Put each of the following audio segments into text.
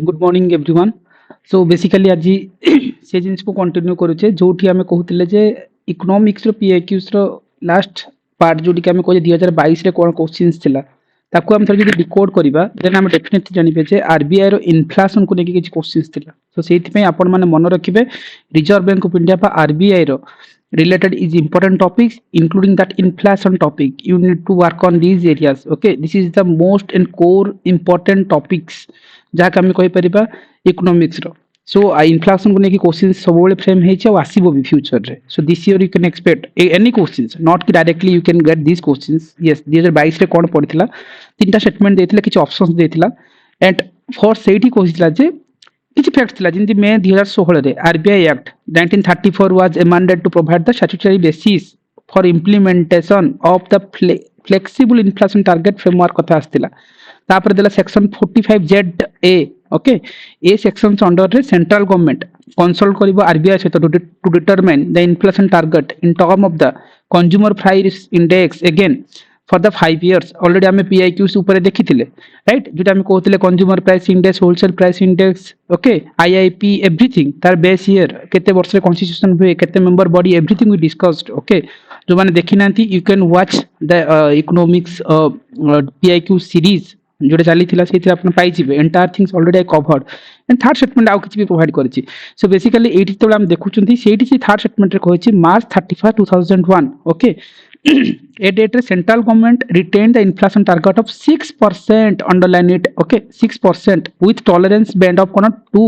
Good morning everyone. So basically आज से जिनिस को कंटिन्यू करूचे जोठी आमे कहूतिले जे इकोनॉमिक्स रो पीआईक्यूज रो लास्ट पार्ट जोठी के आमे कहजे 2022 रे कोन क्वेश्चंस थिला ताको हम थोड़ी जदी डिकोड करबा देन हम डेफिनेटली जानिबे जे आरबीआई रो इन्फ्लेशन को लेके किछ क्वेश्चंस थिला। सो सेति पे आपण माने मन रखिबे रिजर्व बैंक ऑफ इंडिया बा आरबीआई रो related is important topics including that inflation topic. You need to work on these areas. Okay, this is the most and core important topics जहाँ आम कही परिबा इकोनॉमिक्स रो। सो इन्फ्लेशन को लेके questions सब बेले frame हेछि और आसीबो भी फ्यूचर रे। So this year you can expect any questions, not कि directly you can get this questions. Yes 2022 रे कोन पड़िथिला तीनटा स्टेटमेंट देथिला किछ ऑप्शंस देथिला एंड फॉर सेठी कहिथिला जे किछि फैक्ट थिला जिंदी मे 2016 रे RBI act 1934 was amended to provide the statutory basis for implementation of the flexible inflation target framework कथा आस्थिला। तापर देला सेक्शन 45Z ए ओके ए सेक्शन अंडर रे सेंट्रल गवर्नमेंट कंसल्ट करिवो आरबीआई सहित to determine the inflation target in term of the consumer price index again for the 5 years. Already आमे PIQs ऊपर देखिथिले राइट जोटा आमे कहथिले consumer price index wholesale price index okay IIP everything तार base year केते वर्ष रे कॉन्स्टिट्यूशन हुए केते member body everything we discussed. Okay जो माने देखि नांती you can watch the economics PIQ series जोटे चली से पाई entire things already I covered and third statement आउ किछि भी प्रोवाइड करछि। सो बेसिकली एठी तो हम देखुचंती सेठी से थर्ड स्टेटमेंट रे कहछि मार्च 31 2001 ओके ए डेट रे central government retain the inflation target of 6% underline it okay 6% with tolerance band of कोन 2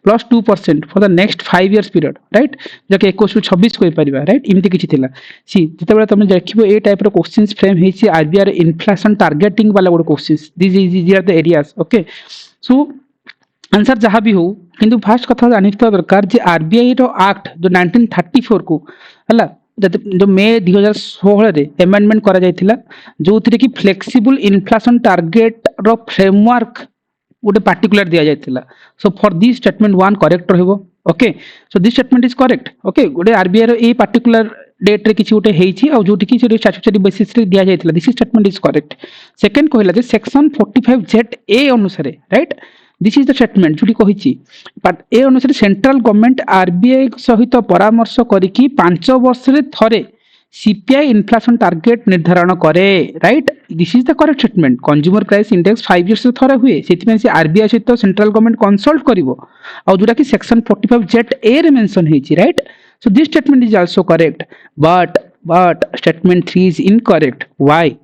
plus 2% for the next 5 years period right जके 21 टू 26 कोइ परिबा राइट इमति किछि थिला। सी जेतेबेले तमे देखिबो ए टाइप रो क्वेश्चंस फ्रेम हेछि आरबीआई इन्फ्लेशन टारगेटिंग वाला good questions this are the areas okay. So answer जहाँ भी हो किंतु फास्ट कथा जानि तो दरकार जे आरबीआई रो एक्ट जो 1934 को हला जो मे 2016 रे अमेंडमेंट करा जायतिला जोथिरे कि फ्लेक्सिबल इन्फ्लेशन टारगेट रो फ्रेमवर्क गोटे पार्टिकुलर दिया जायतिला। So for this statement one correct रहबो okay. So this statement is correct okay गोटे आरबीआई रो ए पार्टिकुलर डेट रे किछि गोटे हेछि आ जोटि कि स्टैट्यूटरी बेसिस रे दिया जायतिला this statement is correct. Second कहला जे सेक्शन 45Z ए अनुसार right this is the statement जोटी कहिछि बट ए अनुसार सेंट्रल गवर्नमेंट आरबीआई सहित परामर्श करिकि 5 वर्ष रे थरे सीपीआई इन्फ्लेशन टारगेट निर्धारण करे right this is the correct statement. Consumer price index 5 years रे थरे हुए सेति से आरबीआई सहित सेंट्रल गवर्नमेंट कंसल्ट करिवो आ जोटा कि सेक्शन 45Z ए रे मेंशन हेछि right. So this statement is also correct but statement 3 is incorrect. Why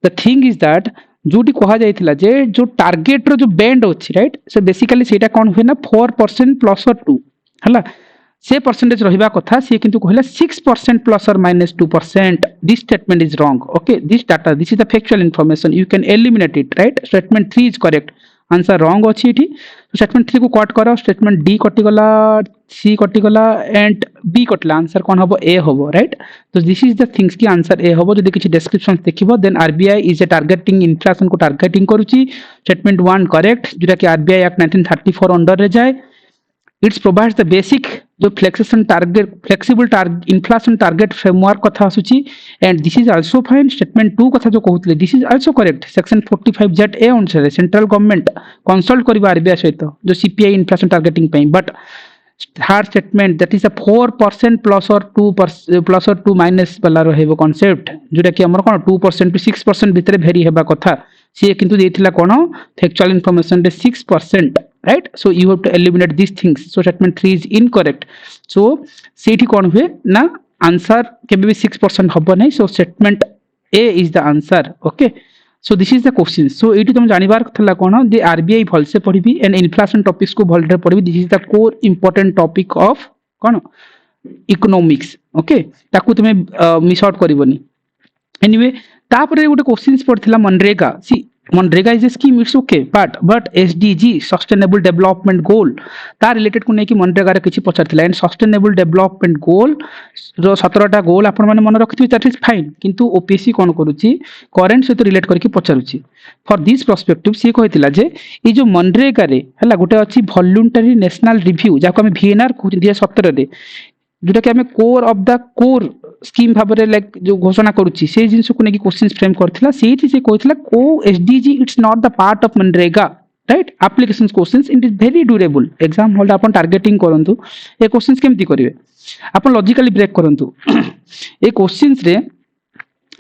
the thing is that जोटी कहा जायतिला जे जो टारगेट रो जो बैंड अछि राइट सो बेसिकली सेटा कोन हुए ना 4% प्लस और 2 हला से परसेंटेज रहिबा कथा से किंतु कहला 6% प्लस और minus 2%। This statement is wrong okay this data this is the factual information you can eliminate it right. Statement 3 is correct answer wrong अछि एठी। स्टेटमेंट 3 को कट करो स्टेटमेंट डी कटि गला सी कटि गला एंड बी कटला आंसर कोन हबो ए हबो राइट। तो दिस इज द थिंग्स की आंसर ए हबो जदि किछि डिस्क्रिप्शन देखिबो then RBI is a targeting inflation को टारगेटिंग करूची स्टेटमेंट 1 करेक्ट जोटा कि आरबीआई एक्ट 1934 अंडर रे जाय इट्स प्रोवाइड्स द बेसिक जो फ्लेक्सिबल इन्फ्लेशन टारगेट फ्रेमवर्क कथा आसुची and this is also fine. Statement 2 कथा जो कहउतले this is also correct section 45Z A अनुसार सेंट्रल गवर्नमेंट कंसल्ट करबा आरबीआई सहित जो सीपीआई इन्फ्लेशन टारगेटिंग पई but third statement that is a 4% plus और 2% प्लस और 2 माइनस वाला रहबो कांसेप्ट जोटा कि हमर कोन 2% टू 6% भितरे भेरी हेबा कथा से किंतु देथिला कोन फैक्चुअल इंफॉर्मेशन रे 6% right. So you have to eliminate this things. So statement 3 is incorrect. So सेठी कोन हुए ना आंसर केबे भी 6% हबो नै। So statement A is the answer okay. So this is the question. So एठी तुम जानिबार थला कोन जे आरबीआई भल से पढिबी एंड इन्फ्लेशन टॉपिक्स को भल रे पढिबी this is the core important topic of कोन इकोनॉमिक्स ओके ताकू तुमे मिस आउट करबोनी। एनीवे तापर गोटे क्वेश्चंस पड़थिला मनरेगा सी MNREGA is a scheme it's okay but SDG sustainable development goal तार रिलेटेड को नेकी मनरेगा रे किछि पचारथिला एंड सस्टेनेबल डेवलपमेंट गोल जो 17टा गोल आपण माने मन रखिथि दैट इज फाइन किंतु ओपीएससी कोन करूची करंट से तो रिलेट करके पचारुची। फॉर दिस पर्सपेक्टिव सी कहिथिला जे ई जो मनरेगा रे हला गोटे अछि वॉलंटरी नेशनल रिव्यू जाको हम वीएनआर को 2017 रे जोटा कि आम core of the core scheme भाव लाइक जो घोषणा करुच्ची से जिन को क्वेश्चन फ्रेम करथिला से कहथिला को SDG it's not the part of MNREGA right application questions it is very durable exam hall अपन टार्गेटिंग करंतु ए क्वेश्चंस केमती करिवे अपन लॉजिकली ब्रेक करंतु ए क्वेश्चंस रे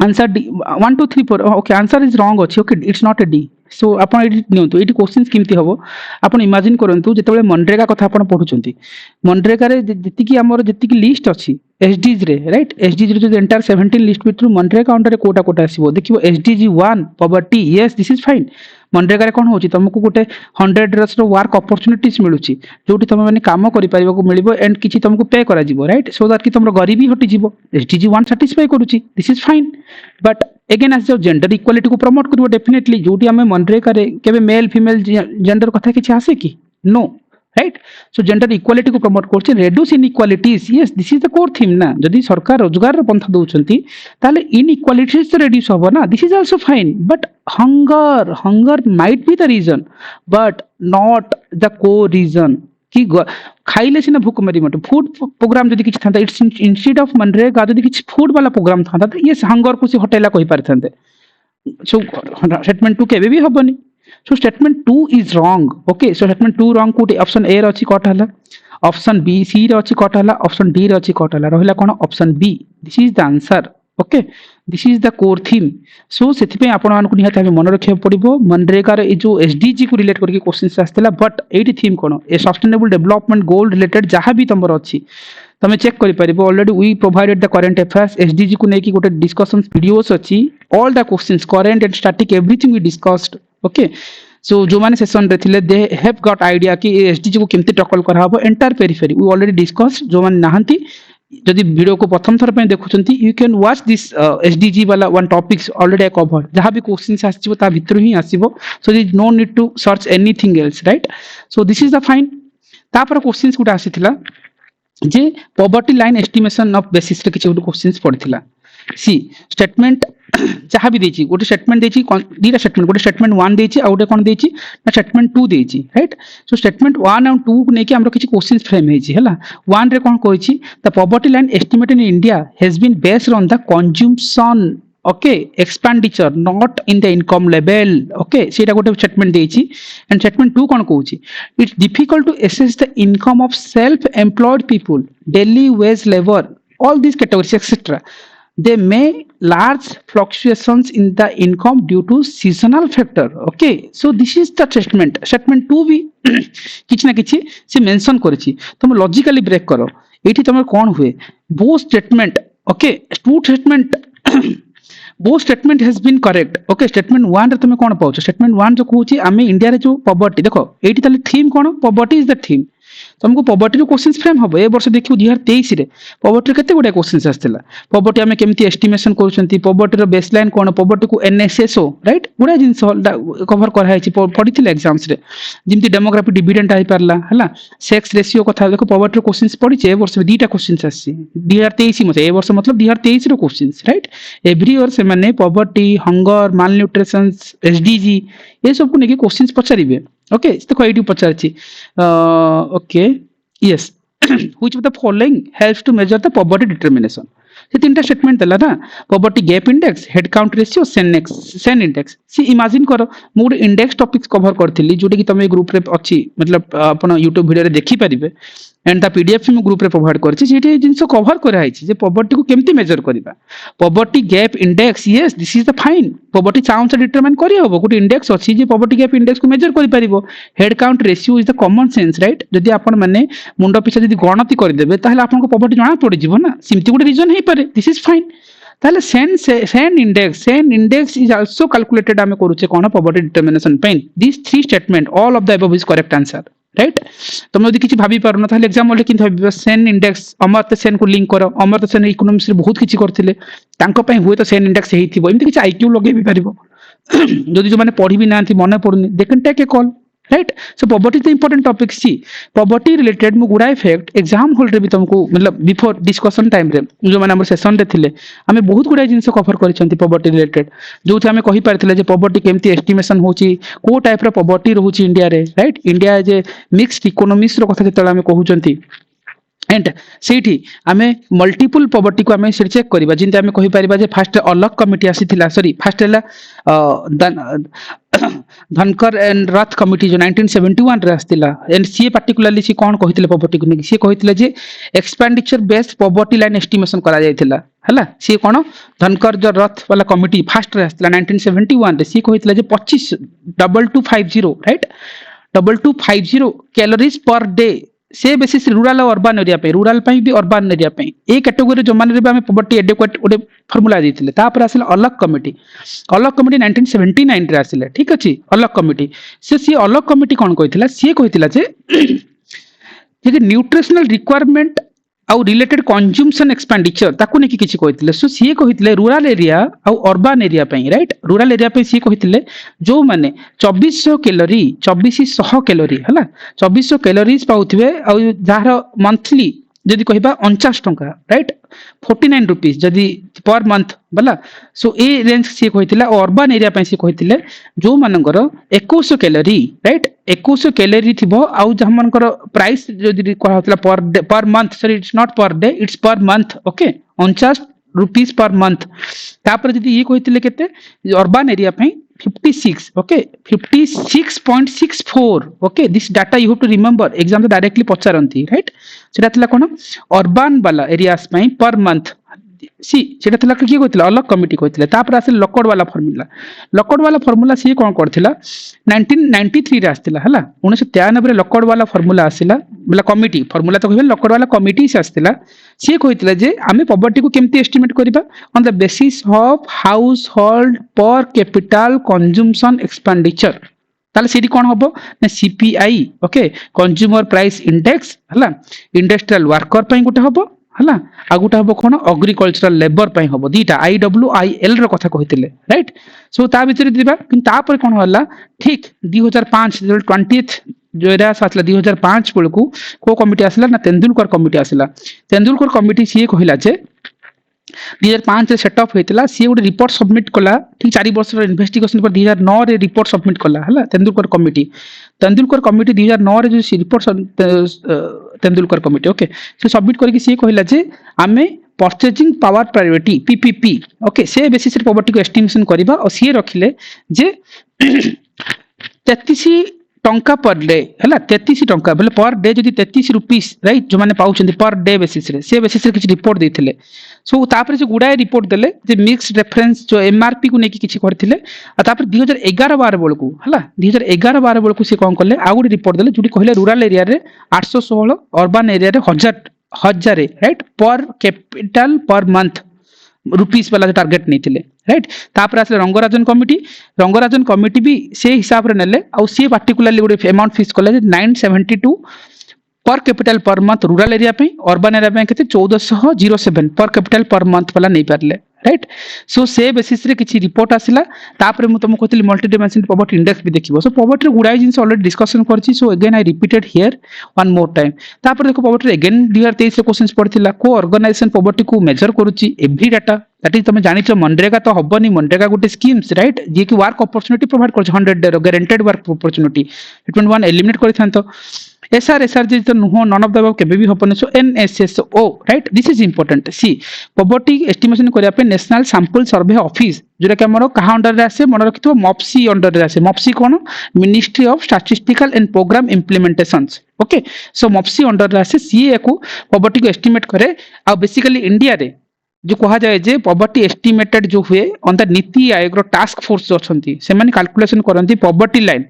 answer D 1 2 3 4 okay answer is wrong अच्छी okay it's not A D so आपण एटी नियंतु एटी क्वेश्चंस केमती हबो आपण इमेजिन करंतु जेतेबेले मनरेगा कथा आपण पढुचंती मनरेगा रे जेतिकी हमर जेतिकी लिस्ट अछि एसडीज रे राइट एसडीज रे जो एंटायर 17 लिस्ट भितरु मनरेगा अंडर रे कोटा कोटा आसीबो देखिबो SDG 1 poverty yes this is fine MNREGA रे कोन होची तुमको गोटे 100 डेज रो वर्क अपॉर्चुनिटीज मिलुची जोटी तुम माने काम करि परिबो को मिलिबो एंड किछि तुमको पे करा जिवो राइट सो दैट कि तुमरो गरीबी हटि जिवो एसडीजी 1 सैटिस्फाई करूची this is fine but again as जो जेंडर इक्वालिटी को प्रमोट करिवो डेफिनेटली जोटी हमें मनरेगा रे केबे मेल फीमेल जेंडर कथा किछि आसे कि no right so gender equality को प्रमोट करछि reduce inequalities yes this is the core theme ना जदि सरकार रोजगार रो पंथा दउचंती ताले इनइक्वालिटीज तो रेड्यूस होबो ना this is also fine but hunger might be the reason but not the core reason कि खाइले सिना भूख मरी मट फूड प्रोग्राम जदि किछ थांता इट्स इंस्टेड ऑफ मनरेगा जदि किछ फूड वाला प्रोग्राम थांता तो यस हंगर को से हटेला कहि पारथांते सो स्टेटमेंट 2 केबे भी हबनी so statement 2 is wrong okay so statement 2 wrong कोटी ऑप्शन ए रे अछि कट हला ऑप्शन बी सी रे अछि कट हला ऑप्शन डी रे अछि कट हला रहला कोन option B this is the answer okay this is the core theme so सेति पे आपण मानको निहात हमें मन रखिया पड़िबो मनरेगा रे जो एसडीजी को रिलेट करके क्वेश्चंस आस्तला बट एटी थीम कोन ए सस्टेनेबल डेवलपमेंट गोल रिलेटेड जहां भी तमर अछि तमे चेक करि परिबो already we provided the current affairs SDG को नेकी गोटे डिस्कशन वीडियोस अछि all the questions current and static everything we discussed okay so जो माने सेशन रे थिले दे हैव गॉट आईडिया कि एसडीजी को केमते टैकल करा हबो entire periphery we already discussed जो माने नाहंती जदि वीडियो को प्रथम थर पे देखुचंती you can watch this SDG वाला one topics already I cover जहां भी क्वेश्चंस आसीबो ता भितर ही आसीबो so there is no need to search anything else right so this is the fine तापर क्वेश्चंस गुटा आसीथिला जे poverty line estimation of basis रे किछ क्वेश्चंस पड़थिला सी स्टेटमेंट जहां भी देची गोटे स्टेटमेंट देची दीटा स्टेटमेंट गोटे स्टेटमेंट 1 देची आ गोटे कोन देची ना स्टेटमेंट 2 देची राइट सो स्टेटमेंट 1 एंड 2 को नेकी हमरो किछ क्वेश्चंस फ्रेम हेची हला 1 रे कोन कहैची the poverty line estimate in India has been based on the consumption okay expenditure not in the income level okay सेटा गोटे स्टेटमेंट देची एंड स्टेटमेंट 2 कोन कहूची it's difficult to assess the income of self employed people daily wage labour all these categories etc they may large fluctuations in the income due to seasonal factor okay so this is the statement 2 भी किछ ना किछ से mention करछि तुम logically break करो एठी तुम कोन हुए बो स्टेटमेंट ओके टू स्टेटमेंट बो statement has been correct okay statement 1 रे तुम कोन पाउछ स्टेटमेंट 1 जो कहूची आमे इंडिया रे जो पॉवर्टी देखो एठी ताले theme cone poverty is the theme तुमको पॉवर्टी रो क्वेश्चंस फ्रेम हबो ए वर्ष देखियो 2023 रे पॉवर्टी केते गुडे क्वेश्चंस आस्थिला पॉवर्टी हमें केमती एस्टिमेशन करूचंती पॉवर्टी रो बेसलाइन कोन पॉवर्टी को एनएसएसओ राइट गुडा जिंस कवर कर हाइची पढिथिले एग्जाम्स रे जिमती डेमोग्राफी डिविडेंड आइ परला हला सेक्स रेशियो कथा देखो पॉवर्टी रो क्वेश्चंस पढिचे ए वर्ष में दीटा क्वेश्चंस आसी 2023 में ए वर्ष मतलब 2023 रो क्वेश्चंस राइट एवरी ईयर से माने पॉवर्टी हंगर माल न्यूट्रिशन एसडीजी ये सब को नेकी क्वेश्चंस पचारिबे okay देखो eighty पचारछि okay yes which of the following helps to measure the poverty determination से तीनटा स्टेटमेंट देला ना poverty gap index head count ratio Sen index सी इमेजिन करो मु इंडेक्स टॉपिक्स कवर करथिली जोटी कि तमे ग्रुप रे अछि मतलब अपन YouTube वीडियो रे देखि परिबे एंड द पीडीएफ में ग्रुप रे प्रोवाइड करछि जेठी जिंस कवर करा आइछि जे पॉवर्टी को केमती मेजर करबा poverty gap index yes this is the fine poverty चाउन से डिटरमाइन करि होबो गुड इंडेक्स अछि जे पॉवर्टी गैप इंडेक्स को मेजर करि परिबो head count ratio is the common sense right जदि आपण माने मुंडो पिछा जदि गणति करि देबे ताहले आपण को पॉवर्टी जणा पड़ि जिवो ना सिमती गुड रीजन हे पारे दिस इज फाइन ताहले Sen index is also calculated आमे करूचे कोन पॉवर्टी डिटरमिनेशन पेन this three statement all of the above is correct answer right तुम यदि किछि भाबी पारन ताहले एग्जाम वाले किन भाबी सेन इंडेक्स अमर्त्य सेन को लिंक करो अमर्त्य सेन इकोनॉमिक्स रे बहुत किछि करथिले तांको पई हुए तो सेन इंडेक्स हेइथिबो एमति किछि आईक्यू लगे भी पारिबो जदि जो माने पढी भी नांथि मने पडुनी दे can take a call right so poverty is important topic सी पॉवर्टी रिलेटेड मु गुडा फैक्ट एग्जाम हॉल रे भी तुमको मतलब बिफोर डिस्कशन टाइम रे जो माने हमर सेशन रे थिले हमें बहुत गुडा जिंस कवर करिसंती पॉवर्टी रिलेटेड जो थे हमें कहि पारथिले जे पॉवर्टी केमती एस्टिमेशन होची को टाइप रो पॉवर्टी रहूची इंडिया रे राइट इंडिया जे मिक्स्ड इकोनॉमिक्स रो कथा जतला हमें कहउचंती एंड सेठी आमे मल्टीपल पॉवर्टी को आमे से चेक करबा जिंते आमे कहि परिबा जे फर्स्ट अलग कमिटी आसीथिला सॉरी फर्स्ट हला धनकर एंड रथ कमिटी जो 1971 रे आस्तिला एंड सी पार्टिकुलरली सी कोन कहितले पॉवर्टी को सी कहितले जे expenditure based poverty line estimation करा जायतिला हला सी कोन धनकर जो रथ वाला कमिटी फर्स्ट रे आस्तिला 1971 रे सी कहितले जे 25 राइट 2250 कैलोरीज पर डे से बेसिस रूरल और अर्बन एरिया पे रूरल पे भी अर्बन एरिया पे ए कैटेगरी जो माने रे हमें पॉवर्टी एडेक्वेट ओडे फार्मूला देथिले तापर आसिल अलग कमिटी 1979 रे आसिले ठीक अछि अलग कमिटी से अलग कमिटी कोन कहितला से कहितला जे जे न्यूट्रिशनल रिक्वायरमेंट आउ रिलेटेड कंज्यूमशन एक्सपेंडिचर ताकू नेकी किछि कहितले सो सी कहितले रूरल एरिया आउ अर्बन एरिया पे राइट रूरल एरिया पे सी कहितले जो माने 2400 कैलोरी 2400 कैलोरी हला 2400 कैलोरीज पाउथिबे आउ जहार मंथली जदि कहिबा 49 टंका राइट 49 रुपीस जदि पर मंथ बला सो ए रेंज से कहितला अर्बन एरिया पे से कहितले जो मानकर 2100 कैलोरी राइट 2100 कैलोरी थिबो आउ जहामनकर प्राइस जदि कहतला per month sorry it's not per day it's per month okay 49 rupees per month तापर जदि ये कहितले केते अर्बन एरिया पे 56 okay 56.64 okay this data you have to remember exam to directly पचारंती right सेटा थला कोन अर्बन वाला एरियास पई पर मंथ सी सेटा थला की कोइतला अलग कमिटी कोइतले तापर आसे लकड वाला फार्मूला सी कोन करथिला 1993 रे आस्तिला हला 1993 रे लकड वाला फार्मूला आसिला बला कमिटी फार्मूला तो कहबे लकड वाला कमिटी से आस्तिला सी कहितला जे आमे पॉवर्टी को केमती एस्टिमेट करिबा on the basis of house hold पर कैपिटल कंज्यूमशन एक्सपेंडिचर ताले सीडी कोन हबो ना CPI okay consumer price index हला इंडस्ट्रियल वर्कर पई गुटे हबो हला आ गुटे हबो कोन एग्रीकल्चरल लेबर पई हबो दीटा आईडब्ल्यूआईएल रो कथा कहितले राइट सो ता भीतर दिबा किन ता पर कोन होला ठीक 2005 20th जो एरा सातला 2005 बेलकू को कमिटी आसला ना तेंदुलकर कमिटी आसला तेंदुलकर कमिटी सी कहिला जे 2005 रे सेटअप होइतला सी गुटे रिपोर्ट सबमिट कला ठीक 4 वर्ष रो इन्वेस्टिगेशन पर 2009 रे रिपोर्ट सबमिट कला हला तेंदुलकर कमिटी 2009 रे जो रिपोर्ट तेंदुलकर कमिटी ओके से सबमिट करके सी कहिला जे आमे purchasing power priority PPP okay से बेसिस रे पॉवर्टी को एस्टिमेशन करबा और सी रखिले जे 33 टंका पर डे हला 33 टंका बोले पर डे जदी 33 रुपीस राइट जो माने पाउछन पर डे बेसिस रे से बेसिस रे किछ रिपोर्ट देथिले सो तापर जे गुडाय रिपोर्ट देले जे मिक्स्ड रेफरेंस जो एमआरपी को नेकी किछ करथिले आ तापर 2011 12 बेलकू हला 2011 12 बेलकू से कोन करले आ गुडी रिपोर्ट देले जुडी कहिले रूरल एरिया रे 816 अर्बन एरिया रे 1000 राइट पर कैपिटल पर मंथ रुपीस वाला टारगेट नहीं थिले राइट तापर आसले रंगराजन कमिटी भी से हिसाब रे नेले आ सी पार्टिकुलरली गुडी अमाउंट फिक्स करले 972 पर capital per month rural area पे अर्बन एरिया पे केते 1407 पर कैपिटल पर मंथ वाला नहीं पारले राइट सो से बेसिस रे किछि रिपोर्ट आसिला तापर मु तुमको कहतली मल्टी डायमेंशन पॉवर्टी इंडेक्स भी देखिबो सो पॉवर्टी गुडाई जिंस ऑलरेडी डिस्कशन करछि so again I repeated here one more time तापर देखो पॉवर्टी अगेन 2023 रे क्वेश्चंस पड़थिला को ऑर्गेनाइजेशन पॉवर्टी को मेजर करूछि एवरी डाटा दैट इज तुम जानिछ मनरेगा तो हबनी मनरेगा गुटे स्कीम्स राइट जे कि वर्क अपॉर्चुनिटी प्रोवाइड करछ 100 डे रो guaranteed work opportunity it one eliminate करिथांतो एसआर जे तो नुह नन ऑफ द केबे भी हपने so NSSO right this is important सी पॉवर्टी एस्टिमेशन करिया पे नेशनल सैंपल सर्वे ऑफिस जोरा के हमरो कहा अंडर रे आसे मन रखितो मॉप्सी अंडर रे आसे मॉप्सी कोन ministry of statistical and programme implementations okay so मॉप्सी अंडर रे आसे सी एको पॉवर्टी को एस्टिमेट करे आ बेसिकली इंडिया रे जो कहा जाए जे पॉवर्टी एस्टिमेटेड जो हुए on the NITI Aayog row task force जो अछंती से माने कैलकुलेशन करंती पॉवर्टी लाइन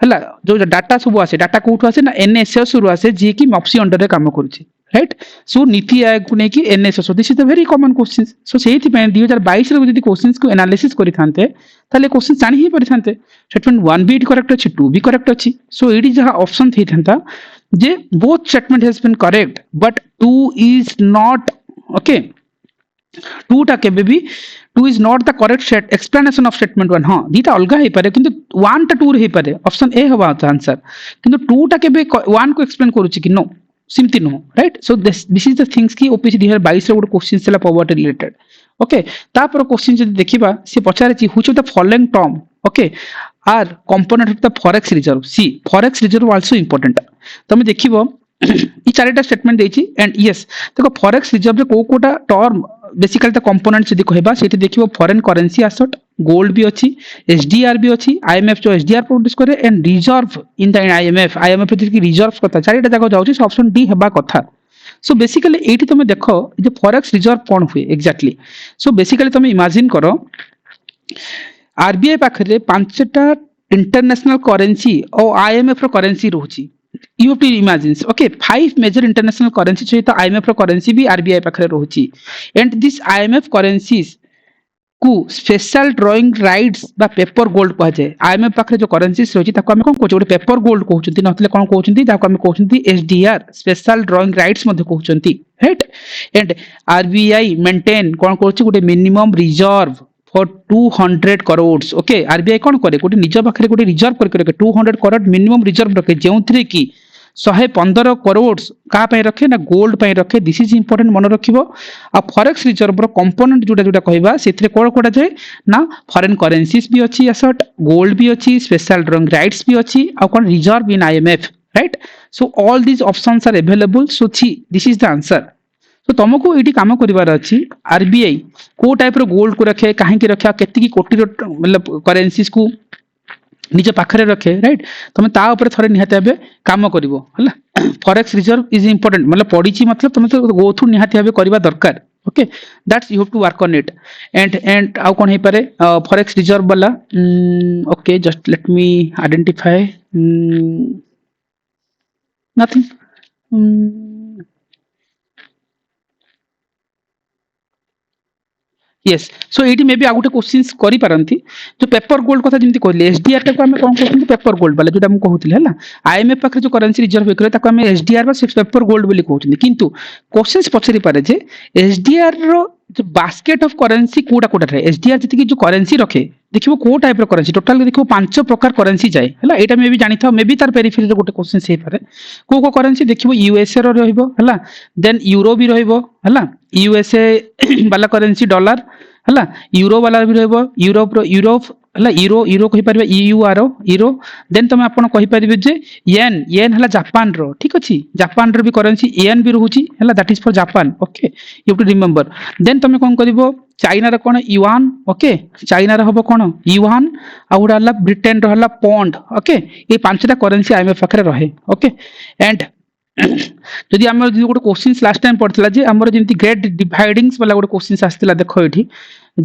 हला जो डाटा सब आसे डाटा कोठो आसे ना एनएसएस रु आसे जे कि मॉप्सी अंडर रे काम करूची राइट सो नीति आयोग को ने कि NSS this is the very common question so सेहि पे 2022 रे जदी क्वेश्चंस को एनालिसिस करि थानते ताले क्वेश्चन जानि ही परि थानते स्टेटमेंट 1 भी करेक्ट अछि 2 भी करेक्ट अछि सो इट इज जहां ऑप्शन थी थानता जे both statement has been correct but 2 is not okay 2 टा के भी 2 is not the correct set explanation of statement 1 हां दीटा अलगा हे पारे किंतु 1 टा 2 हे पारे ऑप्शन ए हवा आंसर किंतु 2 टा के बे 1 को एक्सप्लेन करूची कि no simply no right so this is the things की ओपीसी 2022 रे गुड क्वेश्चन सेला पॉवर्टी रिलेटेड ओके तापर क्वेश्चन जदी देखिबा से पचारेची which of the following term okay are component of the forex reserve सी फॉरेक्स रिजर्व आल्सो इंपोर्टेंट तमे देखिबो इ चारिटा स्टेटमेंट देछि एंड यस देखो फॉरेक्स रिजर्व रे कोटा टर्म बेसिकली द कंपोनेंट जदी कहबा सेठी देखिबो फॉरेन करेंसी एसेट गोल्ड भी अच्छी एसडीआर भी अच्छी आईएमएफ जो एसडीआर प्रोड्यूस करे and reserve in the IMF जदी रिजर्व कथा चारिटा जाको जाउछि ऑप्शन डी हेबा कथा सो बेसिकली एठी तुम देखो जे फॉरेक्स रिजर्व कोन हुए एग्जैक्टली सो बेसिकली तुम इमेजिन करो आरबीआई पाखरे पांचटा इंटरनेशनल करेंसी और आईएमएफ रो करेंसी रहउछि you have to imagine okay 5 major international currency सहित IMF रो करेंसी भी RBI पाखरे रहउछि and this IMF currencies को स्पेशल ड्राइंग राइट्स बा पेपर गोल्ड कह जाए IMF पाखरे जो करेंसीज रहउछि ताको हम कोन कहउछि गोटे पेपर गोल्ड कहउछंती नथले कोन कहउछंती ताको हम कहउछंती SDR स्पेशल ड्राइंग राइट्स मध्ये कहउछंती राइट एंड RBI मेंटेन कोन कहउछि गोटे minimum reserve for 200 crores okay RBI कोन करे गोटे निज पाखरे गोटे रिजर्व करके रखे 200 करोड़ मिनिमम रिजर्व रखे जेउथरे की 115 करोड़ का पय रखे ना गोल्ड पय रखे दिस इज इंपोर्टेंट मन रखिबो आ फॉरेक्स रिजर्व रो कंपोनेंट जोटा जोटा कहबा सेथरे कोन कोटा जाय ना फॉरेन करेंसीज भी अछि एसेट गोल्ड भी अछि स्पेशल ड्राइंग राइट्स भी अछि आ कोन reserve in IMF right so all these options are available so this is the answer तो तुमको ये काम कर आरबीआई को टाइप रो गोल्ड को रखे कहीं रखे केतिकी कोटी मतलब करेंसीज को निज पाखरे रखे राइट तुम ता ऊपर थरे निहाती भाबे काम करिवो हला फॉरेक्स रिजर्व इज इंपोर्टेंट मतलब पढिची मतलब तुम तो गो थ्रू निहाती भाबे करबा दरकार okay that's you have to work on it and आउ कोन हे पारे फॉरेक्स रिजर्व वाला okay just let me identify nothing yes so एटी मे बी आ गोटे क्वेश्चंस करि पारंती जो पेपर गोल्ड कथा जेंति कहले एसडीआर टाको हम कोन कहउछंती पेपर गोल्ड वाला जोटा हम कहउतिले हला आईएमएफ पाखरे जो करेंसी रिजर्व करे ताको हम एसडीआर बा पेपर गोल्ड बोली कहउछंती किंतु क्वेश्चंस पछरी पारे जे एसडीआर रो जो basket of currency quota quota रे एसडीआर जति की जो करेंसी रखे देखिबो को टाइप रो करेंसी टोटल देखिबो पांच प्रकार करेंसी जाय हला एटा मे बी जानि था मे बी तार पेरिफेरी रे गोटे क्वेश्चन से पारे को करेंसी देखिबो यूएसए रो रहइबो हला देन यूरो भी रहइबो हला यूएसए वाला करेंसी डॉलर हला यूरो वाला भी रहइबो यूरोप हला यूरो कहि परबे ईयूआर यूरो देन तुम आपण कहि परबे जे येन हला जापान रो ठीक अछि जापान रो भी करेंसी येन भी रहउची हला that is for Japan okay you have to remember then तुम कोन करिवो चाइना रो कोन युआन ओके चाइना रो हबो कोन युआन आ उडा हला ब्रिटेन रो हला पौंड ओके ये पांचटा करेंसी आईएमएफ पाखरे रहे ओके एंड जदि हमर गोटे क्वेश्चंस लास्ट टाइम पड़थिला जे हमर जेंति ग्रेट डिवाइडिंग्स वाला गोटे क्वेश्चंस आस्थिला देखो एठी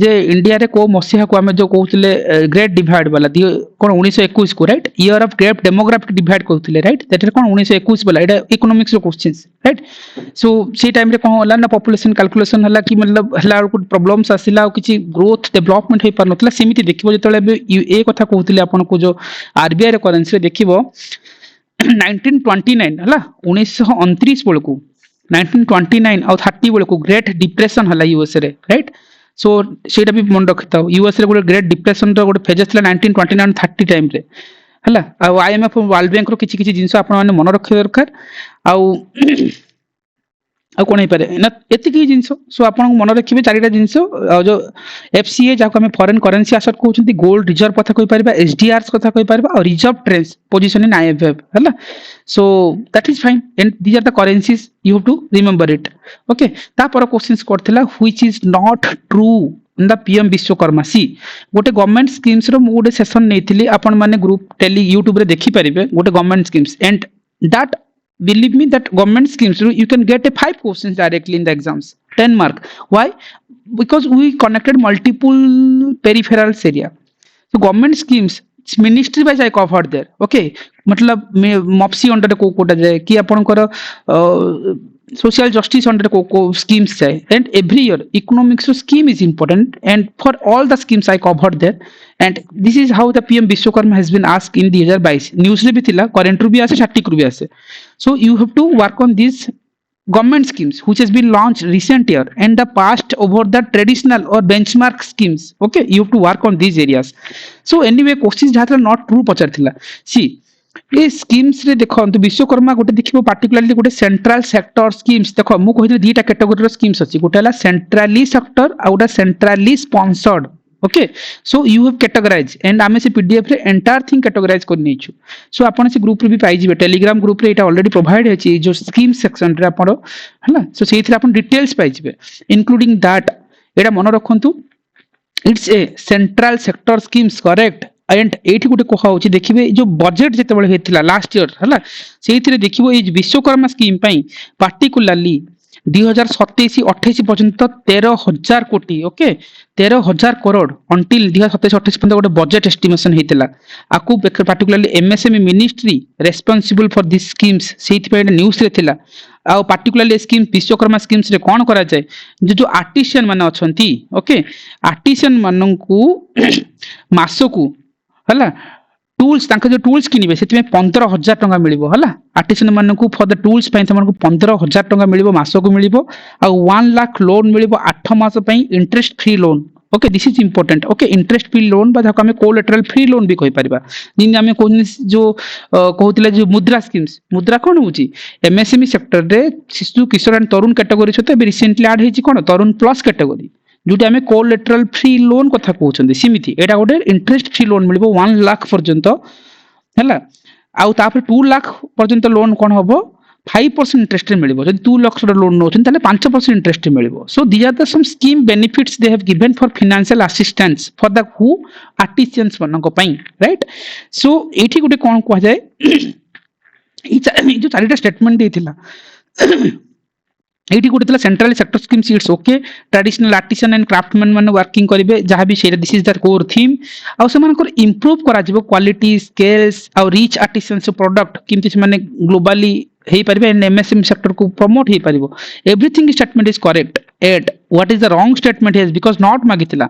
जे इंडिया रे को मसिहा को हमें जो कहउतले ग्रेट डिवाइड वाला कोन 1921 को right year of great demographic divide कहउतले राइट दैट इज कोन 1921 वाला एटा इकोनॉमिक्स रो क्वेश्चंस राइट सो से टाइम रे कोन होला ना पॉपुलेशन कैलकुलेशन हला कि मतलब हला को प्रॉब्लम्स आसिला किछि ग्रोथ डेवलपमेंट होई परनतला सेमिति देखिबो जेतले ए कथा कहउतले आपन को जो आरबीआई रे करेंसी देखिबो 1929 हला 1929 बेलकू 1929 और 30 बेलकू ग्रेट डिप्रेशन हला यूएस रे राइट सो सेटा भी मन रखता यूएस रे गोटे ग्रेट डिप्रेशन रो गोटे फेजेस थला 1929 30 टाइम रे हला आ आईएमएफ वर्ल्ड बैंक रो किछि किछि जिंस आपण माने मन रखे दरकार आ कोन हे पारे ना एतिकी जिंस सो आपण मन रखिबे चारिटा जिंस जो एफसीए जाको हम फॉरेन करेंसी एसेट कहउछंती गोल्ड रिजर्व कथा कहि परबा एसडीआरस कथा कहि परबा और reserve trends position in IMF हला so that is fine and these are the currencies you have to remember it okay ता पर क्वेश्चंस करथिला which is not true in the PM Vishwakarma सी गोटे गवर्नमेंट स्कीम्स रो मु गोटे सेशन नेथिली आपण माने ग्रुप टेली यूट्यूब रे देखि परिबे गोटे government schemes and that believe me that government schemes you can get a 5 questions directly in the exams 10 mark why because we connected multiple peripheral area so government schemes ministry wise I covered there okay मतलब मॉप्सी under को कोटा जाए कि आपनकर social justice under the schemes say and every year economics scheme is important and for all the schemes I covered there and this is how the PM Vishwakarma has been asked in 2022 news रे भी थिला current रू भी आसे static रू भी आसे so you have to work on these government schemes which has been launched recent year and the past over the traditional or benchmark schemes okay you have to work on these areas so anyway questions jahatra not true पचार थिला see ये schemes रे देखो तो विश्वकर्मा गोटे देखिबो particularly गोटे central sector schemes देखो मु कहिदे दीटा category रो schemes अछि गोटे हला सेंट्रली सेक्टर आ गोटे centrally sponsored okay so you have categorize and आमे से पीडीएफ रे एंटायर थिंग कैटेगराइज कर नेछु सो आपण से ग्रुप रे भी पाई जिवे टेलीग्राम ग्रुप रे एटा ऑलरेडी प्रोवाइड है जो स्कीम सेक्शन रे आपण हला सो सेथि आपण डिटेल्स पाई जिवे इंक्लूडिंग दैट एटा मन रखंतु it's a central sector schemes correct and एठी गुटे कहा होची देखिबे जो बजेट जेते बेले हेतिला लास्ट ईयर हला सेहितरे देखिबो ए विश्वकर्मा स्कीम पई पार्टिकुलरली 2027-28 पर्यंत 13,000 कोटी ओके 13,000 करोड़ अंटिल 2027-28 पर्यंत गोटे बजेट एस्टिमेशन हेतिला आकु particularly MSME ministry responsible for this schemes सेहित पे न्यूज रे थिला आ पार्टिकुलरली स्कीम विश्वकर्मा स्कीम्स रे कोन करा जाय जो आर्टिशियन माने अछंती ओके आर्टिशियन माननकु मासकु हला टूल्स तांका जो टूल्स किनिबे सेति में 15,000 टंका मिलिबो हला आर्टिसन माननकु फॉर द टूल्स पई तमनकु 15,000 टंका मिलिबो मासकु मिलिबो आ 1 लाख लोन मिलिबो 8 मास पई interest free loan okay this is important okay interest free loan बा जाको हमें कोलेटरल फ्री लोन भी कहि परिबा जिन हमें कोन जो कहउतिला जो मुद्रा स्कीम्स मुद्रा कोन होची एमएसएमई सेक्टर रे शिशु किशोर एंड तरुण कैटेगरी छते बे रिसेंटली ऐड हेची कोन तरुण प्लस कैटेगरी जोटी आमे कोलेटरल फ्री लोन कथा कहउछन्ती सिमिति एटा गोटे इंटरेस्ट फ्री लोन मिलिबो 1 लाख पर्यंत हैला आउ तापर 2 लाख पर्यंत लोन कोन हबो 5% इंटरेस्ट रे मिलिबो जदि 2 लाख रो लोन नोछन ताले 5% इंटरेस्ट रे मिलिबो so these are the some scheme benefits they have given for financial assistance for the who artisans मनक पई राइट सो एठी गुटे कोन कहै जाय ई जो चारिटा स्टेटमेंट देथिला एठी गोटे central sector scheme seats okay traditional artisan and craftsman माने वर्किंग करिवे जहां भी सेटा this is the core theme आ से मानकर इंप्रूव करा जिवो क्वालिटी स्केल्स आ रीच आर्टिसंस प्रोडक्ट किंतु से माने ग्लोबली हे परिबे एंड एमएसएमई सेक्टर को प्रमोट हे परिबो everything statement is correct at what is the wrong statement is because not मागितला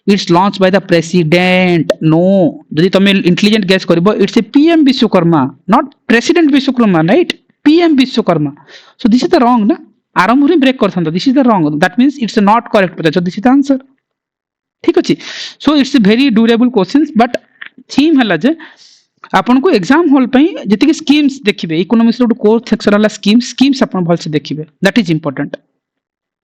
it's launch by the president no जदि तमे इंटेलिजेंट गेस करबो it's A PM Vishwakarma not president Vishwakarma right PM Vishwakarma so this is the wrong ना आरंभ रे break करथन this is the wrong that means it's not correct so this is the answer ठीक अछि so it's a very durable questions but theme हला जे आपन को exam hall पई जति के स्कीम्स देखिबे इकोनॉमिक्स रो कोर सेक्शन वाला स्कीम्स आपन भल से देखिबे दैट इज इंपोर्टेंट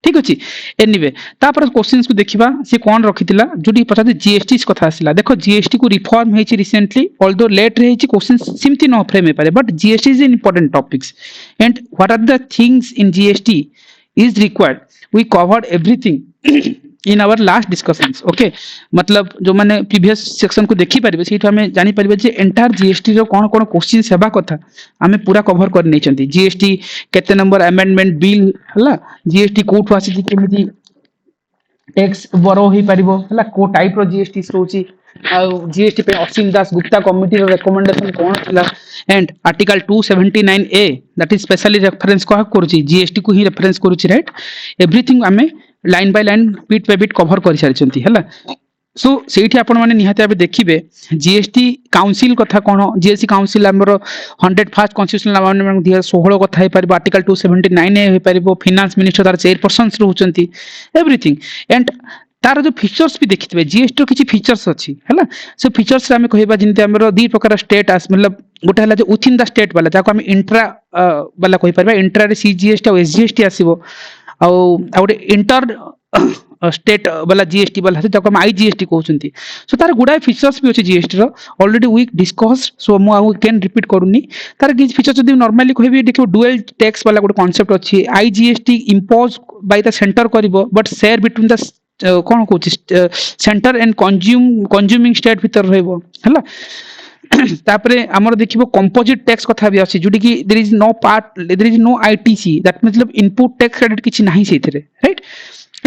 ठीक अछि एनीवे तापर क्वेश्चंस को देखिबा से कोन रखितिला जोडी पछा जीएसटी कथा आसिला देखो जीएसटी को रिफॉर्म हेछि रिसेंटली ऑल्दो लेट रे हेछि क्वेश्चंस सिम्पली नो फ्रेम हे पारे but GST is important topics and what are the things in GST is required we covered everything in our last discussions okay मतलब जो माने previous section को देखि परिबे सेठी हमें जानि परिबे जे एंटायर जीएसटी रो कोन कोन क्वेश्चंस हेबा कथा हमें पूरा कवर कर नै चंती जीएसटी केते नंबर अमेंडमेंट बिल हला जीएसटी कोठ आसी जे केमिति टैक्स बरो ही परिबो हला को टाइप रो जीएसटी सोची आ जीएसटी पे असीम दास गुप्ता कमिटी रो रिकमेंडेशन कोन थिला and article 279 A that is specially reference को करूची जीएसटी को ही रेफरेंस करूची राइट एवरीथिंग हमें line by line beat by beat cover कर सारिचंती हला सो सेठी आपण माने निहाते आबे देखिबे जीएसटी काउंसिल कथा कोन जीएसटी काउंसिल हमरो 101st कॉन्स्टिट्यूशनल अमेंडमेंट 2016 कथा हे परबो आर्टिकल 279 हे परबो फाइनेंस मिनिस्टर तार चेयरपर्सन रहउचंती एवरीथिंग एंड तार जो फीचर्स भी देखितबे जीएसटी किछि फीचर्स अछि हला सो फीचर्स रे हमें कहबा जिनते हमरो दी प्रकार स्टेट आस मतलब गोटे हला जे विथिन द स्टेट वाला जाको हम इंट्रा वाला कहि परबा इंट्रा रे सीजीएसटी और एसजीएसटी आसीबो आ गोटे इंटर स्टेट वाला जीएसटी वाला जाको हम आईजीएसटी कहउचंती सो तार गुडा फीचर्स भी अछि जीएसटी रो ऑलरेडी वी डिस्कस सो मो आई कैन रिपीट करूनी तार कि फीचर जदी नॉर्मली कहबी देखियो डुअल टैक्स वाला गोटे कांसेप्ट अछि IGST impose by the centre करिवो बट शेयर बिटवीन द कोन कहउछ सेंटर एंड कंज्यूमिंग स्टेट भीतर रहइबो हला तापरे हमर देखिबो कंपोजिट टैक्स कथा भी अछि जुडी कि there is no ITC that मतलब इनपुट टैक्स क्रेडिट किछि नाही सेथिरे right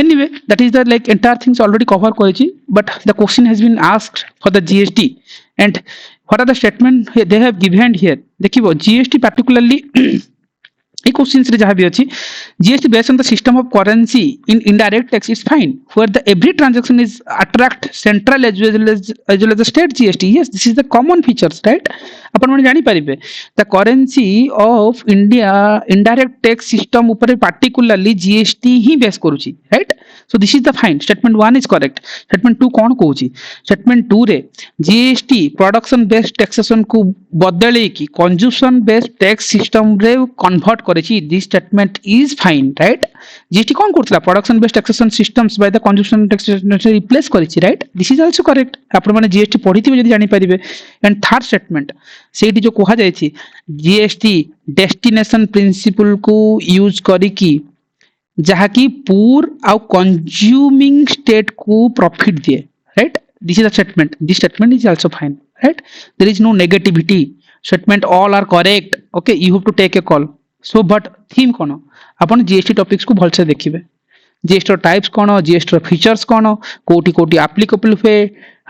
anyway that is the like entire things already cover korichi but the question has been asked for the GST and what are the statement they have given here देखिबो GST particularly ए questions रे जहां भी अछि GST based on the system of currency in indirect tax is fine where the every transaction is attract central as well as the state GST yes this is the common features right अपन माने जानि परिबे the currency of India indirect tax system ऊपर particularly GST ही base करूची right so this is the fine statement 1 is correct statement 2 कोन कहूची statement 2 रे जीएसटी प्रोडक्शन बेस्ड टैक्सेशन को बदले कि कंजम्पशन बेस्ड टैक्स सिस्टम रे कन्वर्ट करेछि this statement is fine right GST कौन करथिला production based taxation systems by the consumption tax replace करेछि right this is also correct आपण माने जीएसटी पढिथिबे जदि जानि परिबे एंड थर्ड स्टेटमेंट सेठी जो कोहा जायछि जीएसटी डेस्टिनेशन प्रिंसिपल को यूज करिकि जहाँकि पुअर आउ कंज्यूमिंग स्टेट को प्रॉफिट दिए right this is the statement this statement is also fine right there is no negativity statement all are correct okay you have to take a call so but theme कोन अपन GST topics को भलसे देखिबे GST types कोन GST features कोन कोटी कोटी applicable हुए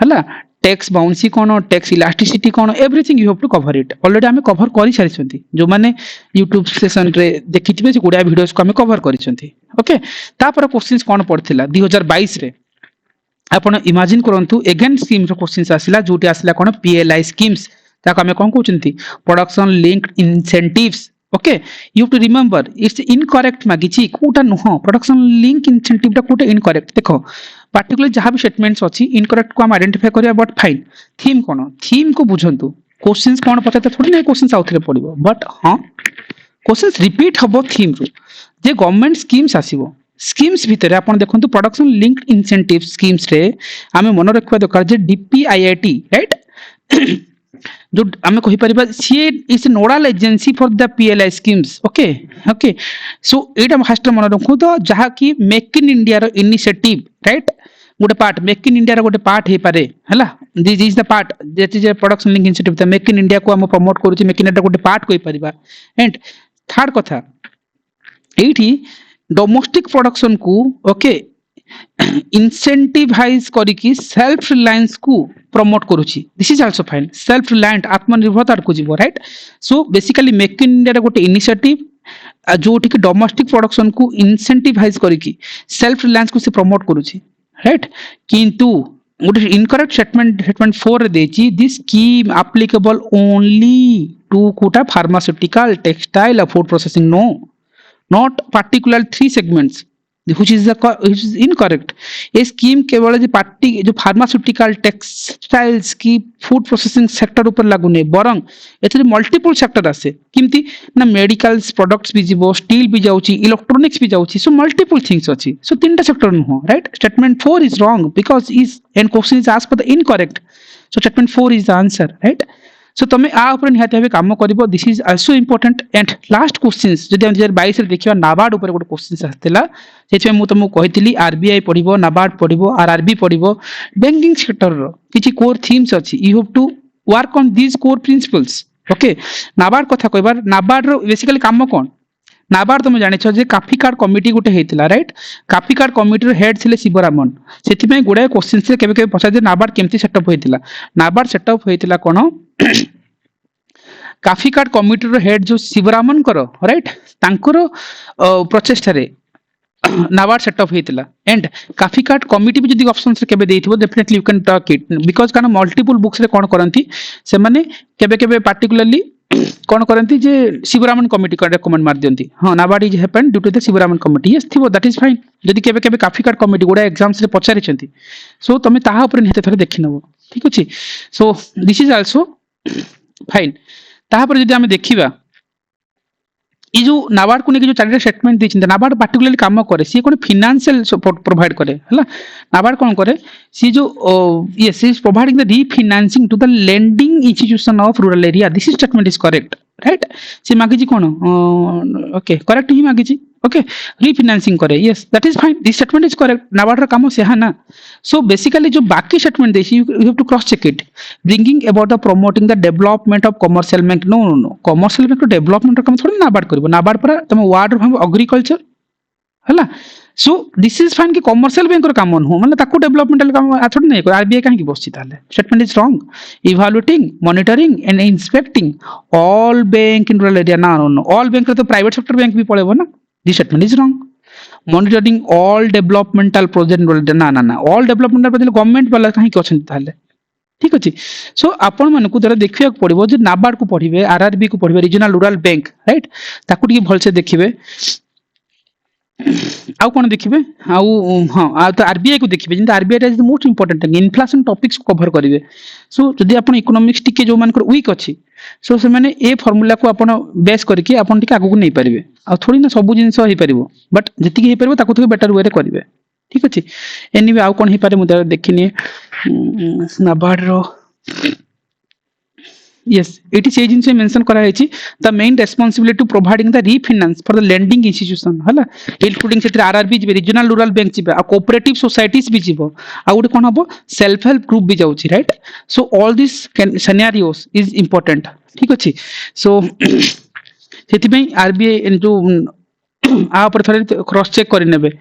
हला टैक्स बाउंसी कोन टैक्स इलास्टिसिटी कोन everything you have to cover it already हमें कवर करि सारिसंती जो माने YouTube सेशन रे देखिथिबे से गुडा वीडियोस को हमें कवर करिसंती ओके तापर क्वेश्चंस कोन पड़थिला 2022 रे आपण इमेजिन करंतु अगेन स्कीम रो क्वेश्चंस आसिला जोटी आसिला कोन पीएलआई स्कीम्स ताको हमें कोन कहउचंती production linked incentives okay you have to remember it's incorrect मागिची कोटा नुह प्रोडक्शन लिंक इंसेंटिव टा कोटा इनकरेक्ट देखो पर्टिकुलर जहां भी स्टेटमेंट्स अछि इनकरेक्ट को हम आइडेंटिफाई करिया but fine theme cone theme को बुझंतु क्वेश्चंस कोन पछते थोड़ी ना क्वेश्चंस आउथरे पडिबो बट हां क्वेश्चंस रिपीट हबो थीम रो जे गवर्नमेंट स्कीम्स आसीबो स्कीम्स भितर आपण देखंतु प्रोडक्शन लिंक्ड इंसेंटिव स्कीम्स रे हमें मन रखवा दरकार जे डीपीआईआईटी राइट जो हमें कहि परिबा सी is nodal agency for the PLI schemes okay okay so एटा फास्ट मन रखु तो जहा कि मेक इन इंडिया रो इनिशिएटिव राइट गोटे पार्ट मेक इन इंडिया रो गोटे पार्ट हे पारे हला this is the part that is production link incentive the make in India को हम प्रमोट करू छी मेक इन इंडिया गोटे पार्ट कोइ परिबा एंड थर्ड कथा एठी डोमेस्टिक प्रोडक्शन को ओके इंसेंटिवाइज करिकि सेल्फ रिलायंस को प्रमोट करूची this is also fine self reliant आत्मनिर्भरता को जीवो right so basically make in India गोटे इनिशिएटिव जोठी कि डोमेस्टिक प्रोडक्शन को इंसेंटिवाइज करिकि सेल्फ रिलायंस को से प्रमोट करूची राइट किंतु गोटे इनकरेक्ट स्टेटमेंट 4 रे देची दिस स्कीम एप्लीकेबल ओनली टू कोटा फार्मास्यूटिकल टेक्सटाइल और food processing no not particular 3 segments which is incorrect ये स्कीम केवल जो पार्टी जो फार्मास्यूटिकल टेक्सटाइल्स की फूड प्रोसेसिंग सेक्टर ऊपर लागू नहीं बरंग एथरे मल्टीपल सेक्टर आसे किमती ना मेडिकल्स प्रोडक्ट्स भी जीवो स्टील भी जाउची इलेक्ट्रॉनिक्स भी जाउची सो मल्टीपल थिंग्स अछि सो तीनटा sector no right statement 4 is wrong because is and question is asked for the incorrect so statement 4 is the answer right so तमे आ ऊपर निहाती भाबे काम करबो this is also important and last questions जदि हम 2022 रे देखिबा नाबार्ड ऊपर गोटे क्वेश्चंस आस्थिला सेचे मु तुमको कहितली आरबीआई पढिबो नाबार्ड पढिबो आरआरबी पढिबो बैंकिंग सेक्टर रो किछि कोर थीम्स अछि you have to work on these core principles okay NABARD कथा कहबार नाबार्ड रो बेसिकली काम कोन नाबार्ड तुम जानि छ जे काफी कार्ड कमिटी गोटे हेतिला राइट काफी कार्ड कमिटी रो हेड थिले शिवरामन सेति में गुडा क्वेश्चंस से केबे केबे पछा जे नाबार्ड केमती सेटअप होइतिला नाबार्ड सेटअप होइतिला कोन काफी कार्ड कमिटी रो हेड जो शिवरामन करो राइट तांकर प्रचेष्टा रे नाबार्ड सेटअप होइतिला एंड काफी कार्ड कमिटी भी जदी ऑप्शंस रे केबे देइथिबो definitely you can talk it because काना मल्टीपल बुक्स रे कोन करंती से माने केबे केबे पार्टिकुलरली कोन करंती जे शिवरामन कमिटी को रेकमेंड मार दियंती हां NABARD is happened due to the Sivaraman committee yes थिबो दैट इज फाइन जदी केबे केबे काफी कार्ड कमिटी गुडा एग्जाम्स रे पचारि छंती सो तमे ताहा ऊपर निहते थरे देखि नबो ठीक अछि सो दिस इज आल्सो फाइन ताहा पर जदी हमें देखिबा ये जो नाबार्ड को लेके जो चारिटा स्टेटमेंट दी चिंता नाबार्ड पार्टिकुलरली काम करे सी कोन फाइनेंशियल सपोर्ट प्रोवाइड करे हला नाबार्ड कोन करे सी जो yes is providing the refinancing to the lending institution of rural area this statement is correct right सी मागी जी कोन ओके करेक्ट ही मागी जी ओके रीफाइनेंसिंग करे yes that is fine this statement is correct NABARD रा काम से हा ना सो बेसिकली जो बाकी स्टेटमेंट देसी you have to cross check it bringing about the promoting the development of commercial bank no no no commercial bank development काम थोड़ी नाबार्ड करबो नाबार्ड पर तुम वार्ड भाव एग्रीकल्चर हला सो दिस इज फाइन कि कमर्शियल बैंक रो काम हो माने ताको डेवलपमेंटल काम थोड़ी नहीं आरबीआई काहे की बसची ताले statement is wrong evaluating monitoring and inspecting all bank in rural area ना नो नो ऑल बैंक रे तो प्राइवेट सेक्टर बैंक भी पड़ेबो ना this statement is wrong monitoring all developmental project ना ना ना ऑल डेवलपमेंटल प्रोजेक्ट गवर्नमेंट वाला काहे की अछन ताले ठीक अछि सो आपण मानकु जरा देखिया पड़िबो जे नाबार्ड को पढिबे आरआरबी को पढिबे रीजनल रूरल बैंक राइट ताकू टी भलसे देखिबे आउ कौन देखिए आउ हाँ तो आरबीआई को देखिए जिन RBI is the most important inflation topics को कवर करेंगे सो जदि आप इकोनॉमिक्स टिके जो मानकर वीक अच्छी सो से मैंने ए फॉर्मूला को आपण बेस करके आपण टिके आगु नहीं पारिबे आ थोड़ी ना सब जिंस हो पारिबो बट जति हो पारिबो ताको तो बेटर वे रे करिवे ठीक अछि एनीवे आउ कोन ही पारे मु देखिनी नाबार्ड रो yes it is agency mention kara hechi the main responsibility to providing the refinance for the lending institution hala including setre rrb jibe regional rural bank jibe a cooperative societies bi jibo a gote kon hobo self help group bi jauchi right so all these scenarios is important ठीक अछि so सेति पई RBI जो आ पर थोड़े cross check कर नेबे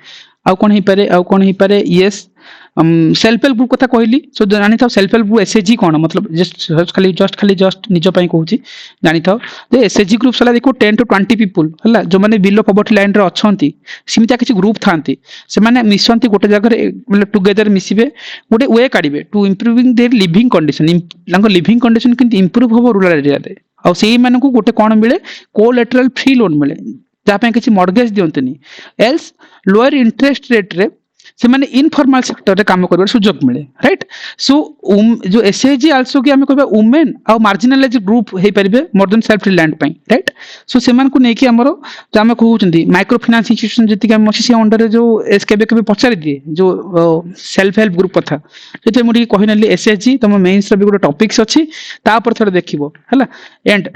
आउ कोन ही पारे यस सेल्फ हेल्प ग्रुप कथा कहली सो जानि था सेल्फ हेल्प ग्रुप एसएचजी कोन मतलब जस्ट खाली निज पई कहूची जानि था जे एसएचजी ग्रुप सला देखो 10 to 20 पीपल हला जो माने बिलो पॉवर्टी लाइन रे अछंती सिमिता किछि ग्रुप थांती से माने मिशंती गोटे जगह मतलब टुगेदर मिसिबे गोटे वे काढिबे to improving their living condition लांको लिविंग कंडीशन किंती इंप्रूव हो रूरल एरिया रे आ सेही मानकू गोटे कोन मिले कोलैटरल फ्री लोन मिले जहाँ पे किसी मॉर्गेज दियंतनी एल्स लोअर इंटरेस्ट रेट रे से माने इनफॉर्मल सेक्टर रे काम करबार सुযোগ मिले राइट सो जो एसएचजी आल्सो कि हम कहबा वुमेन आ मार्जिनलाइज ग्रुप हे परिबे मोर देन सेल्फ रिलायंट पई राइट सो सेमान को नेकी हमरो जो हम कहउचंदी माइक्रो फाइनेंस इंस्टीट्यूशन जति कि हम मसी अंडर रे जो एसकेबे के पचारि दिए जो सेल्फ हेल्प ग्रुप कथा जेते मुडी कहिनली एसएचजी तम मेंस रे भी गोटे टॉपिक्स अछि ता पर थोड़े देखिबो हला एंड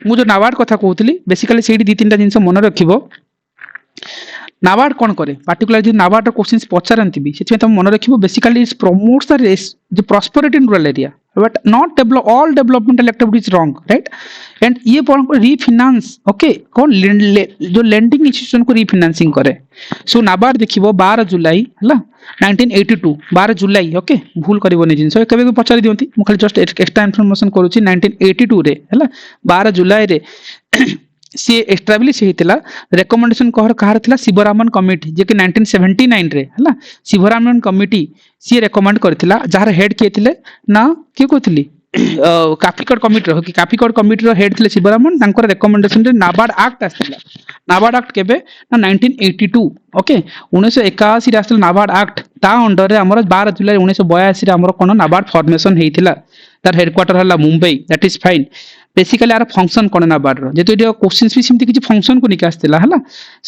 मु जो नाबार्ड कथा कहउतली बेसिकली सेडी दी तीनटा जिंस मन रखिबो नाबार्ड कौन करे पार्टिकुलर जो नाबार्ड क्वेश्चंस पचारंती भी सेति तुम मन रखिबो basically is promotes the prosperity in rural area but not develop all developmental activities wrong right and ये कौन रीफाइनेंस ओके कौन जो लेंडिंग इंस्टीट्यूशन को रीफाइनेंसिंग करे सो नाबार्ड देखिबो 12 जुलाई हला 1982 12 जुलाई ओके भूल करबोनी जिंस केबे को पचारि दियंती मु खाली जस्ट एक्स्ट्रा इंफॉर्मेशन करूची 1982 रे हला 12 जुलाई रे सी एस्टाब्लिश हेतिला रिकमेंडेशन कहार थिला शिवरामन कमिटी जे कि 1979 रे हला शिवरामन कमिटी सी रेकमेंड करथिला जहार हेड के थिले ना के कोथिली काफिकोड कमिटी रो कि काफिकोड कमिटी रो हेड थिले शिवरामन तांकर रेकमेंडेशन रे नाबार्ड एक्ट आस्थिला नाबार्ड एक्ट केबे ना 1982 ओके 1981 रे आस्थिला नाबार्ड एक्ट ता अंडर रे हमर 12 जुलाई 1982 रे हमर कोन नाबार्ड फॉर्मेशन हेतिला तार हेडक्वार्टर हला Mumbai that is fine basically our function कोन नाबार्ड रो जेतो एडियो क्वेश्चंस भी सिमती किछि फंक्शन को निका आस्थिला हला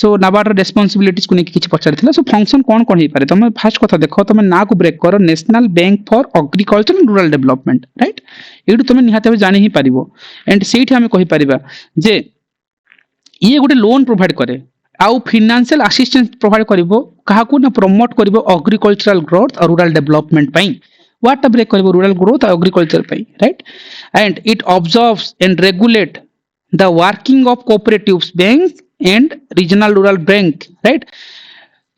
सो नाबार्ड रो रिस्पांसिबिलिटीज को निकी किछि पचारथिला सो फंक्शन कोन हे पारे तमे फर्स्ट कथा देखो तमे ना को ब्रेक करो national bank for agriculture and rural development right एडु तमे निहाते जानि ही पारिबो एंड सेठी हमें कहि परिबा जे ये गोटे लोन प्रोवाइड करे आउ फाइनेंशियल असिस्टेंस प्रोवाइड करिवो काहाकू ना प्रमोट करिवो एग्रीकल्चरल ग्रोथ और रूरल डेवलपमेंट पई व्हाट ब्रेक करिवो रूरल ग्रोथ और एग्रीकल्चर पई right and it observes and regulate the working of cooperatives bank and regional rural bank right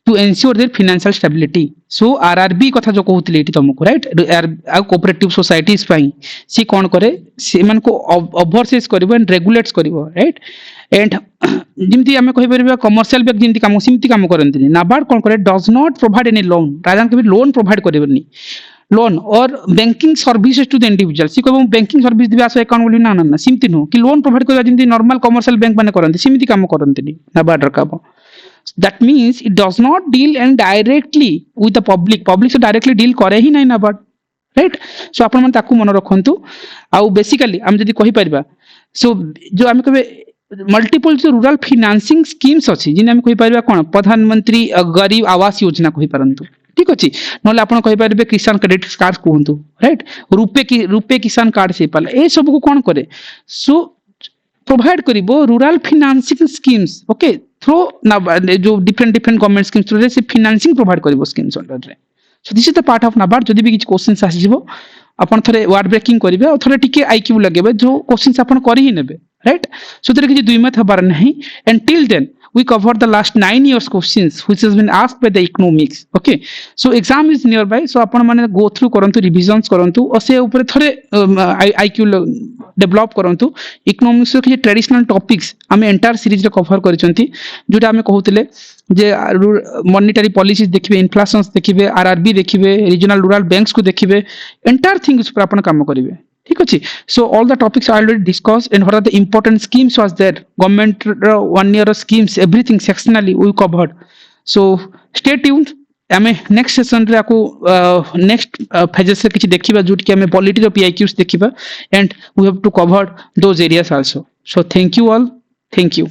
to ensure their financial stability so RRB कथा जो कहउतले एटी तुमको राइट आ कोऑपरेटिव सोसाइटीज पई सी कोन करे से मन को ओवरसीज करिवो एंड रेगुलेट्स करिवो राइट एंड जिमती आमे कहि परबा कमर्शियल बैंक जिमती काम सिमती काम करंती नाबार्ड कोन करे does not provide any loan राजन के भी लोन प्रोवाइड करबनी लोन और banking services to the individual सी कहबो बैंकिंग सर्विस दिबा सो अकाउंट बोली ना ना ना सिमती नो कि लोन प्रोवाइड करबा जिमती नॉर्मल कमर्शियल बैंक माने करंती सिमती काम करंती NABARD रकाबो that means it does not deal and directly with the public से directly deal करे ही नहीं नाबार्ड राइट सो आपण मन ताकू मन रखंतु आउ बेसिकली हम जदी कहि परबा सो जो हम कहबे मल्टीपल जो रूरल फाइनेंसिंग स्कीम्स अछि जिने हम कहि परबा कोन प्रधानमंत्री गरीब आवास योजना कहि परंतु ठीक अछि नले आपण कहि परबे किसान क्रेडिट कार्ड कहंतु राइट रुपे किसान कार्ड से पाला ए सब को कोन करे सो प्रोवाइड करिवो rural financing schemes okay through जो डिफरेंट गवर्नमेंट स्कीम्स थ्रू से फाइनेंसिंग प्रोवाइड करिवो स्कीम्स अंडर रे so this is the part of NABARD जदी भी किछ क्वेश्चंस आसी जिवो अपन थरे वर्ड ब्रेकिंग करिवे और थरे टिके आईक्यू लगेबे जो क्वेश्चंस अपन करि ही नेबे राइट सो तरे किछ दुई मत हबार नहीं and till then we covered the last 9 years questions which has been asked by the economics okay so exam is nearby so apan mane go through karantu revisions karantu और से ऊपर थोड़े IQ डेवलप करंतु economics के traditional topics हमें entire series रे cover करचंती जोटा हमें कहउतले जे मॉनेटरी पॉलिसीज देखिबे इन्फ्लेशंस देखिबे आरआरबी देखिबे रीजनल रूरल बैंक्स को देखिबे एंटायर थिंग्स पर अपन काम करिवे ठीक अच्छे. So all the topics I already discussed and what are the important schemes was there, government 1 year schemes, everything sectionally we covered. So stay tuned. ଆମେ next ସେସନରେ ଆକୁ next ଫେଜେସରେ କିଛି ଦେଖିବା ଯୋଉଠି ଆମେ ପଲିଟିର PIQs ଦେଖିବା and we have to cover those areas also. So thank you all. Thank you.